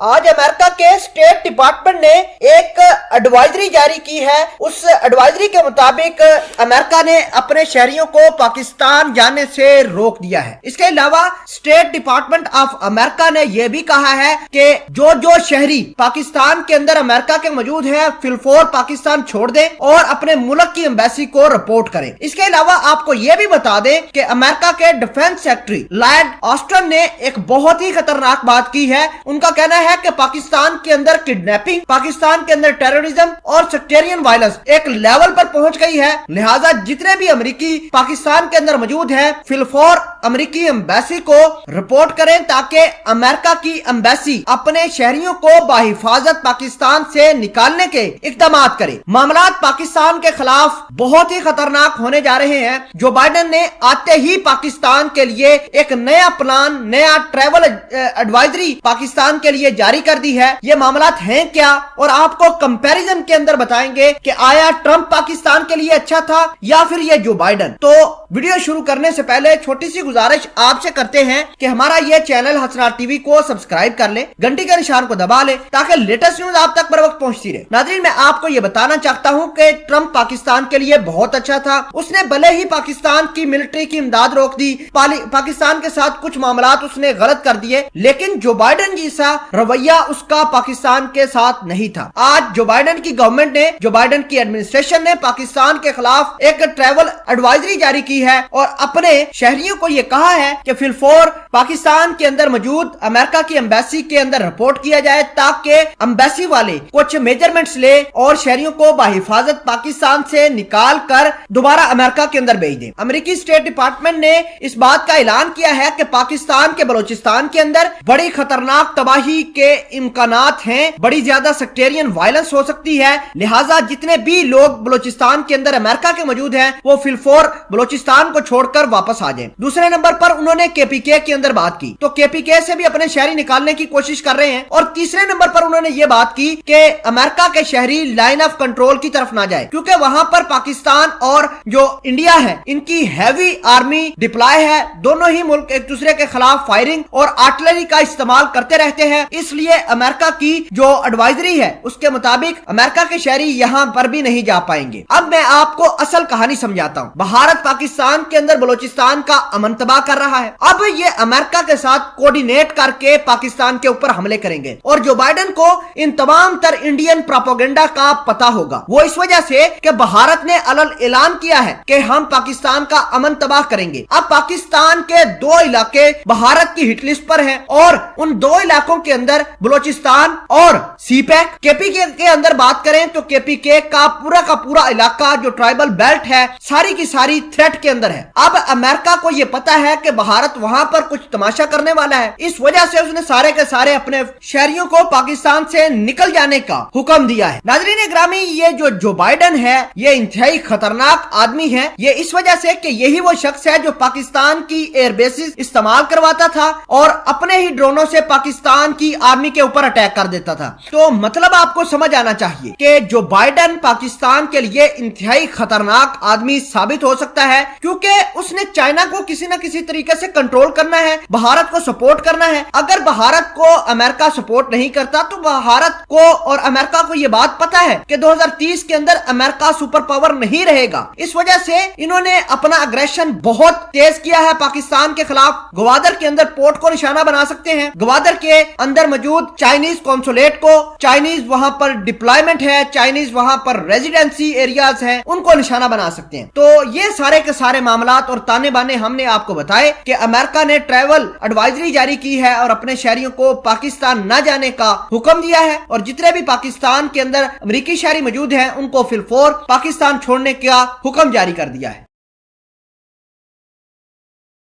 آج امریکہ کے state department نے ایک ایڈوائزری جاری کی ہے۔ اس ایڈوائزری کے مطابق امریکہ نے اپنے شہریوں کو پاکستان جانے سے روک دیا ہے۔ اس کے علاوہ اسٹیٹ ڈپارٹمنٹ آف امریکہ نے یہ بھی کہا ہے کہ جو شہری پاکستان کے اندر امریکہ کے موجود ہیں فی الفور پاکستان چھوڑ دیں اور اپنے ملک کی ایمبیسی کو رپورٹ کریں۔ اس کے علاوہ آپ کو یہ بھی بتا دیں کہ امریکہ کے ڈیفنس سیکرٹری لائڈ آسٹن نے ایک بہت ہی خطرناک بات کی ہے۔ ان کا کہنا ہے کہ پاکستان کے اندر کڈنیپنگ، پاکستان کے اندر ٹیررزم اور سیکٹیرین وائلنس ایک لیول پر پہنچ گئی ہے، لہٰذا جتنے بھی امریکی پاکستان کے اندر موجود ہیں فی الفور امریکی ایمبیسی کو رپورٹ کریں تاکہ امریکہ کی ایمبیسی اپنے شہریوں کو بحفاظت پاکستان سے نکالنے کے اقدامات کرے۔ معاملات پاکستان کے خلاف بہت ہی خطرناک ہونے جا رہے ہیں۔ جو بائیڈن نے آتے ہی پاکستان کے لیے ایک نیا پلان، نیا ٹریول ایڈوائزری پاکستان کے لیے جاری کر دی ہے۔ یہ معاملات ہیں کیا اور آپ کو کمپیریزن کے اندر بتائیں گے کہ آیا ٹرمپ پاکستان کے لیے اچھا تھا یا پھر یہ جو بائیڈن۔ تو ویڈیو شروع کرنے سے پہلے چھوٹی سی گزارش آپ سے کرتے ہیں کہ ہمارا یہ چینل حسنات ٹی وی کو سبسکرائب کر لیں، گھنٹی کے نشان کو دبا لیں تاکہ لیٹسٹ نیوز آپ تک بر وقت پہنچتی رہے۔ ناظرین، میں آپ کو یہ بتانا چاہتا ہوں کہ ٹرمپ پاکستان کے لیے بہت اچھا تھا۔ اس نے بھلے ہی پاکستان کی ملٹری کی امداد روک دی، پاکستان کے ساتھ کچھ معاملات اس نے غلط کر دیے، لیکن جو بائیڈن جیسا رویہ اس کا پاکستان کے ساتھ نہیں تھا۔ آج جو بائیڈن کی گورنمنٹ نے، جو بائیڈن کی ایڈمنسٹریشن نے پاکستان کے خلاف ایک ٹریول ایڈوائزری جاری کی ہے اور اپنے شہریوں کو یہ کہا ہے کہ فی الفور پاکستان کے اندر موجود امریکہ کی ایمبیسی کے اندر رپورٹ کیا جائے تاکہ ایمبیسی والے کچھ میجرمنٹس لے اور شہریوں کو بحفاظت پاکستان سے نکال کر دوبارہ امریکہ کے اندر بھیج دیں۔ امریکی اسٹیٹ ڈپارٹمنٹ نے اس بات کا اعلان کیا ہے کہ پاکستان کے بلوچستان کے اندر بڑی خطرناک تباہی کے امکانات ہیں، بڑی زیادہ سیکٹیرین وائلنس ہو سکتی ہے، لہٰذا جتنے بھی لوگ بلوچستان کے اندر امریکہ کے موجود ہیں وہ فی الفور بلوچستان کو چھوڑ کر واپس آ جائیں۔ دوسرے نمبر پر انہوں نے کے پی کے کے اندر بات کی، تو کے پی کے سے بھی اپنے شہری نکالنے کی کوشش کر رہے ہیں۔ اور تیسرے نمبر پر انہوں نے یہ بات کی کہ امریکہ کے شہری لائن آف کنٹرول کی طرف نہ جائے، کیونکہ وہاں پر پاکستان اور جو انڈیا ہے ان کی ہیوی آرمی ڈپلائے ہے، دونوں ہی ملک ایک دوسرے کے خلاف فائرنگ اور آرٹلری کا استعمال کرتے رہتے ہیں، اس لیے امریکہ کی جو ایڈوائزری ہے اس کے مطابق امریکہ کے شہری یہاں پر بھی نہیں جا پائیں گے۔ اب میں آپ کو اصل کہانی سمجھاتا ہوں۔ بھارت پاکستان کے اندر بلوچستان کا امن تباہ کر رہا ہے، اب یہ امریکہ کے ساتھ کوارڈینیٹ کر کے پاکستان کے اوپر حملے کریں گے، اور جو بائیڈن کو ان تمام تر انڈین پروپیگنڈا کا پتا ہوگا، وہ اس وجہ سے کہ بھارت نے اعلان کیا ہے کہ ہم پاکستان کا امن تباہ کریں گے۔ اب پاکستان کے دو علاقے بھارت کی ہٹ لسٹ پر ہیں اور ان دو علاقوں کے اندر بلوچستان اور سی پیک، کے پی کے اندر بات کریں تو کے پی کے کا پورا علاقہ جو ٹرائبل بیلٹ ہے ساری کی ساری تھریٹ کے اندر ہے۔ اب امریکہ کو یہ پتا ہے کہ بھارت وہاں پر کچھ تماشا کرنے والا ہے، اس وجہ سے اس نے سارے کے سارے اپنے شہریوں کو پاکستان سے نکل جانے کا حکم دیا ہے۔ ناظرین گرامی، یہ جو بائیڈن ہے یہ انتہائی خطرناک آدمی ہے، یہ اس وجہ سے کہ یہی وہ شخص ہے جو پاکستان کی ایئر بیسز استعمال کرواتا تھا اور اپنے ہی ڈرونوں سے پاکستان کی آرمی کے اوپر اٹیک کر دیتا تھا۔ تو مطلب آپ کو سمجھ آنا چاہیے کہ جو بائیڈن پاکستان کے لیے انتہائی خطرناک آدمی ثابت ہو سکتا ہے، کیونکہ اس نے چائنا کو کسی نہ کسی طریقے سے کنٹرول کرنا ہے، بھارت کو سپورٹ کرنا ہے۔ اگر بھارت کو امریکہ سپورٹ نہیں کرتا تو بھارت کو اور امریکہ کو یہ بات پتا ہے کہ 2030 کے اندر امریکہ سپر پاور نہیں رہے گا، اس وجہ سے انہوں نے اپنا اگریشن بہت تیز کیا ہے پاکستان کے خلاف۔ گوادر کے اندر پورٹ کو نشانہ بنا سکتے ہیں، گوادر کے اندر موجود چائنیز قونصلیٹ کو، چائنیز وہاں پر ڈپلائمنٹ ہے، چائنیز وہاں پر ریزیڈنسی ایریاز ہیں، ان کو نشانہ بنا سکتے ہیں۔ تو یہ سارے کے سارے معاملات اور تانے بانے ہم نے آپ کو بتائے کہ امریکہ نے ٹریول ایڈوائزری جاری کی ہے اور اپنے شہریوں کو پاکستان نہ جانے کا حکم دیا ہے، اور جتنے بھی پاکستان کے اندر امریکی شہری موجود ہیں ان کو فی الفور پاکستان چھوڑنے کا حکم جاری کر دیا ہے۔